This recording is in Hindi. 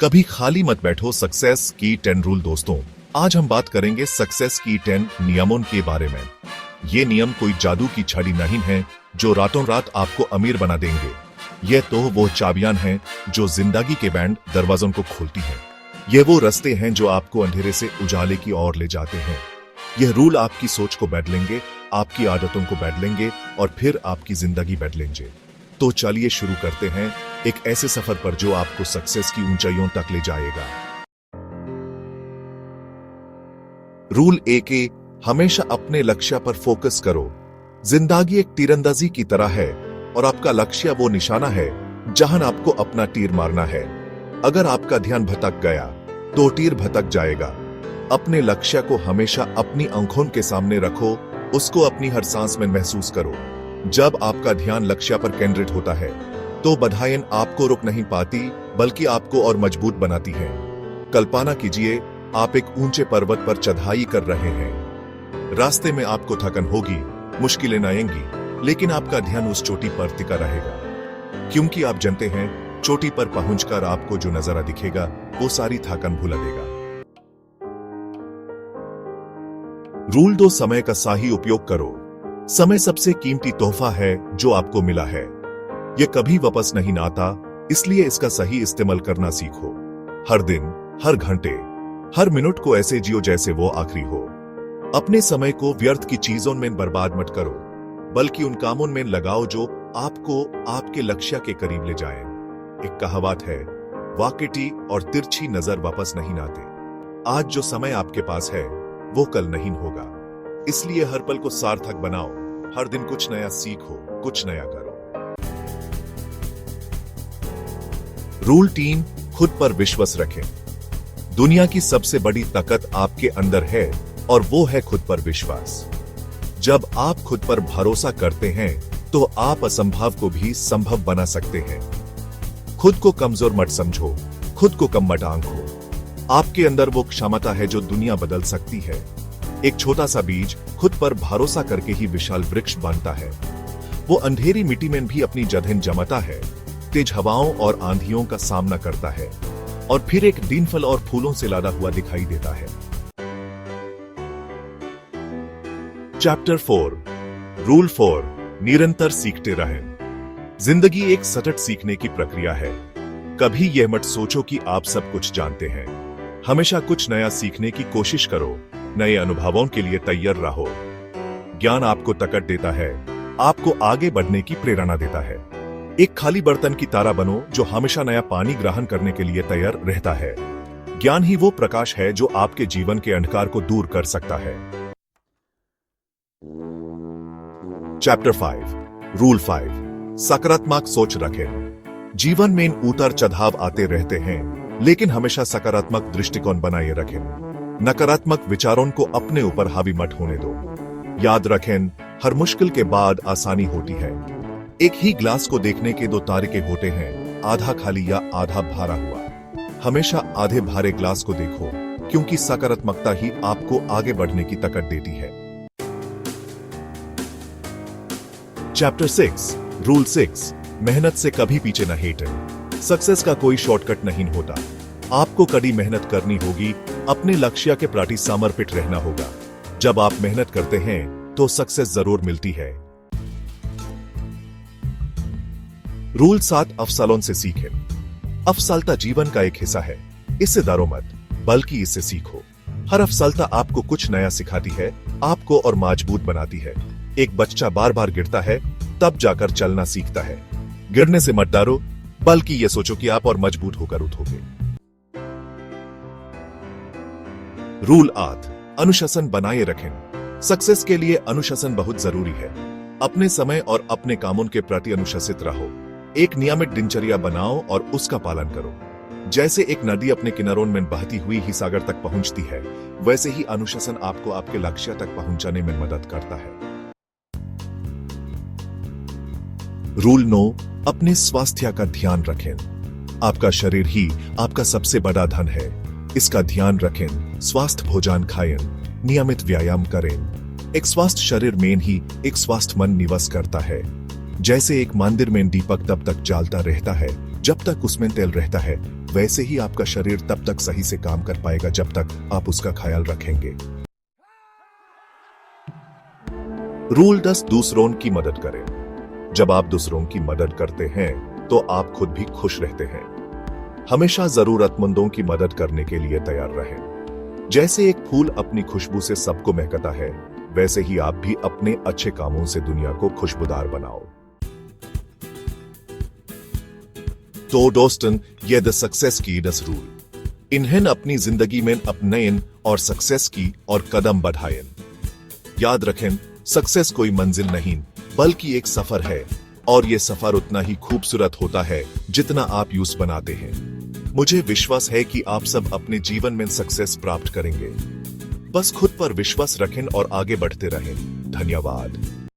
कभी खाली मत बैठो। सक्सेस की 10 रूल। दोस्तों, आज हम बात करेंगे सक्सेस की 10 नियमों के बारे में। ये नियम कोई जादू की छड़ी नहीं है जो रातों रात आपको अमीर बना देंगे। ये तो वो चाबियां हैं जो जिंदगी के बैंड दरवाजों को खोलती हैं। ये वो रास्ते हैं जो आपको अंधेरे से उजाले की ओर ले जाते हैं। यह रूल आपकी सोच को बदलेंगे, आपकी आदतों को बदलेंगे और फिर आपकी जिंदगी बदलेंगे। तो चलिए शुरू करते हैं एक ऐसे सफर पर जो आपको सक्सेस की ऊंचाइयों तक ले जाएगा। रूल 1, हमेशा अपने लक्ष्य पर फोकस करो। जिंदगी एक तीरंदाजी की तरह है और आपका लक्ष्य वो निशाना है जहां आपको अपना तीर मारना है। अगर आपका ध्यान भटक गया तो तीर भटक जाएगा। अपने लक्ष्य को हमेशा अपनी आंखों के सामने रखो, उसको अपनी हर सांस में महसूस करो। जब आपका ध्यान लक्ष्य पर केंद्रित होता है तो बाधाएं आपको रोक नहीं पाती बल्कि आपको और मजबूत बनाती हैं। कल्पना कीजिए आप एक ऊंचे पर्वत पर चढ़ाई कर रहे हैं। रास्ते में आपको थकन होगी, मुश्किलें आएंगी, लेकिन आपका ध्यान उस चोटी पर टिका रहेगा, क्योंकि आप जानते हैं चोटी पर पहुंचकर आपको जो नजारा दिखेगा वो सारी थकान भुला देगा। रूल 2, समय का सही उपयोग करो। समय सबसे कीमती तोहफा है जो आपको मिला है। यह कभी वापस नहीं आता, इसलिए इसका सही इस्तेमाल करना सीखो। हर दिन, हर घंटे, हर मिनट को ऐसे जियो जैसे वो आखिरी हो। अपने समय को व्यर्थ की चीजों में बर्बाद मत करो, बल्कि उन कामों में लगाओ जो आपको आपके लक्ष्य के करीब ले जाएं। एक कहावत है, वाकटी और तिरछी नजर वापस नहीं आते। आज जो समय आपके पास है वो कल नहीं होगा, इसलिए हर पल को सार्थक बनाओ। हर दिन कुछ नया सीखो, कुछ नया करो। रूल 3, खुद पर विश्वास रखें। दुनिया की सबसे बड़ी ताकत आपके अंदर है और वो है खुद पर विश्वास। जब आप खुद पर भरोसा करते हैं तो आप असंभव को भी संभव बना सकते हैं। खुद को कमजोर मत समझो, खुद को कम मत आंको। आपके अंदर वो क्षमता है जो दुनिया बदल सकती है। एक छोटा सा बीज खुद पर भरोसा करके ही विशाल वृक्ष बनता है। वो अंधेरी मिट्टी में भी अपनी जड़ें जमाता है, तेज हवाओं और आंधियों का सामना करता है और फिर एक दिन फल और फूलों से लादा हुआ दिखाई देता है। चैप्टर 4, रूल 4, निरंतर सीखते रहें। जिंदगी एक सतत सीखने की प्रक्रिया है। कभी यह मत सोचो कि आप सब कुछ जानते हैं। हमेशा कुछ नया सीखने की कोशिश करो, नए अनुभवों के लिए तैयार रहो। ज्ञान आपको ताकत देता है, आपको आगे बढ़ने की प्रेरणा देता है। एक खाली बर्तन की तरह बनो जो हमेशा नया पानी ग्रहण करने के लिए तैयार रहता है। ज्ञान ही वो प्रकाश है जो आपके जीवन के अंधकार को दूर कर सकता है। चैप्टर 5, रूल 5, सकारात्मक सोच रखें। जीवन में उतार चढ़ाव आते रहते हैं, लेकिन हमेशा सकारात्मक दृष्टिकोण बनाए रखें। नकारात्मक विचारों को अपने ऊपर हावी मत होने दो। याद रखें, हर मुश्किल के बाद आसानी होती है। एक ही ग्लास को देखने के 2 तरीके होते हैं, आधा खाली या आधा भरा हुआ। हमेशा आधे भरे ग्लास को देखो, क्योंकि सकारात्मकता ही आपको आगे बढ़ने की ताकत देती है। चैप्टर 6, रूल 6, मेहनत से कभी पीछे न हटें। सक्सेस का कोई शॉर्टकट नहीं होता। आपको कड़ी मेहनत करनी होगी, अपने लक्ष्य के प्रति समर्पित रहना होगा। जब आप मेहनत करते हैं तो सक्सेस जरूर मिलती है। रूल 7, अफसलों से सीखें। अफसलता जीवन का एक हिस्सा है, इससे डरो मत, बल्कि इससे सीखो। हर अफसलता आपको कुछ नया सिखाती है, आपको और मजबूत बनाती है। एक बच्चा बार बार गिरता है, तब जाकर चलना सीखता है। गिरने से मत डरो, बल्कि यह सोचो कि आप और मजबूत होकर उठोगे। रूल 8, अनुशासन बनाए रखें। सक्सेस के लिए अनुशासन बहुत जरूरी है। अपने समय और अपने कामों के प्रति अनुशासित रहो। एक नियमित दिनचर्या बनाओ और उसका पालन करो। जैसे एक नदी अपने किनारों में बहती हुई ही सागर तक पहुंचती है, वैसे ही अनुशासन आपको आपके लक्ष्य तक पहुंचाने में मदद करता है। रूल 9, अपने स्वास्थ्य का ध्यान रखें। आपका शरीर ही आपका सबसे बड़ा धन है, इसका ध्यान रखें। स्वस्थ भोजन खाएं, नियमित व्यायाम करें। एक स्वस्थ शरीर में ही एक स्वस्थ मन निवास करता है। जैसे एक मंदिर में दीपक तब तक जलता रहता है जब तक उसमें तेल रहता है, वैसे ही आपका शरीर तब तक सही से काम कर पाएगा जब तक आप उसका ख्याल रखेंगे। रूल 10, दूसरों की मदद करें। जब आप दूसरों की मदद करते हैं तो आप खुद भी खुश रहते हैं। हमेशा जरूरतमंदों की मदद करने के लिए तैयार रहें। जैसे एक फूल अपनी खुशबू से सबको महकता है, वैसे ही आप भी अपने अच्छे कामों से दुनिया को खुशबूदार बनाओ। तो दोस्तन, ये द सक्सेस की 10 रूल इन्हें अपनी जिंदगी में अपनाएं और सक्सेस की और कदम बढ़ाएं। याद रखें, सक्सेस कोई मंजिल नहीं बल्कि एक सफर है, और ये सफर उतना ही खूबसूरत होता है जितना आप यूज बनाते हैं। मुझे विश्वास है कि आप सब अपने जीवन में सक्सेस प्राप्त करेंगे। बस खुद पर विश्वास रखें और आगे बढ़ते रहें। धन्यवाद।